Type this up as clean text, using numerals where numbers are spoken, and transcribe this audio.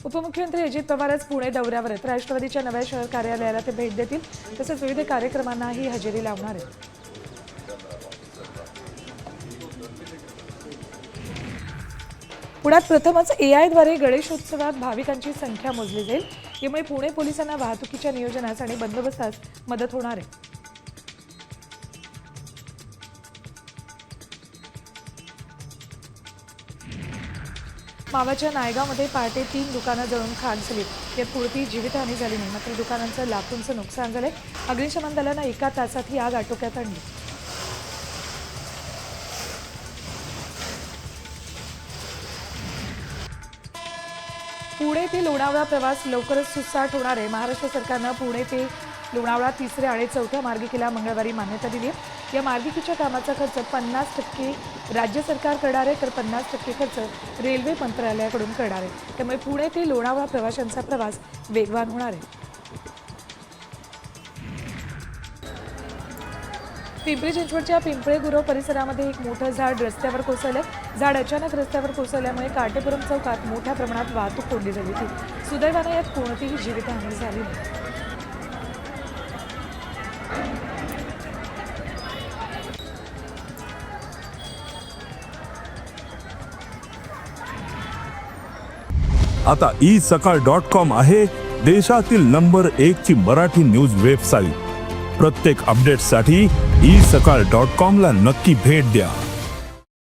उपमुख्यमंत्री अजित पवार आज पुणे दौऱ्यावर आहेत। राष्ट्रवादीच्या नव्या शहर कार्यालयाला ते भेट देतील, तसेच विविध कार्यक्रमांनाही हजेरी लावणार आहेत। पुण्यात प्रथमच एआयद्वारे गणेशोत्सवात भाविकांची संख्या मोजली जाईल। यामुळे पुणे पोलिसांना वाहतुकीच्या नियोजनास आणि बंदोबस्तास मदत होणार आहे। मावाच्या नायगावमध्ये पहाटे 3 दुकानं जळून खाक झाली। यात कोणतीही जीवितहानी झाली नाही, मात्र दुकानांचं लाखोंचं नुकसान झालंय। अग्निशमन दलानं 1 तासात ही आग आटोक्यात आणली। पुणे ते लोणावळा प्रवास लवकरच सुसाट होणार आहे। महाराष्ट्र सरकारनं पुणे ते लोणावळा 3ऱ्या आणि 4थ्या मार्गिकेला मंगळवारी मान्यता दिली आहे। या मार्गिकेच्या कामाचा खर्च 50% राज्य सरकार करणार आहे, तर 50% खर्च रेल्वे मंत्रालयाकडून करणार आहे। त्यामुळे पुणे ते लोणावळा प्रवाशांचा प्रवास वेगवान होणार आहे। पिंपरी चिंचवडच्या पिंपळे गुरव परिसरामध्ये एक मोठं झाड रस्त्यावर कोसळलं। झाड अचानक रस्त्यावर कोसळल्यामुळे काटेपुरम चौकात मोठ्या प्रमाणात वाहतूक कोंडी झाली होती। सुदैवाने यात कोणतीही जीवितहानी झाली नाही। आता isakal.com आहे देशातील नंबर 1 ची मराठी न्यूज वेबसाईट। प्रत्येक अपडेटसाठी isakal.com ला नक्की भेट द्या।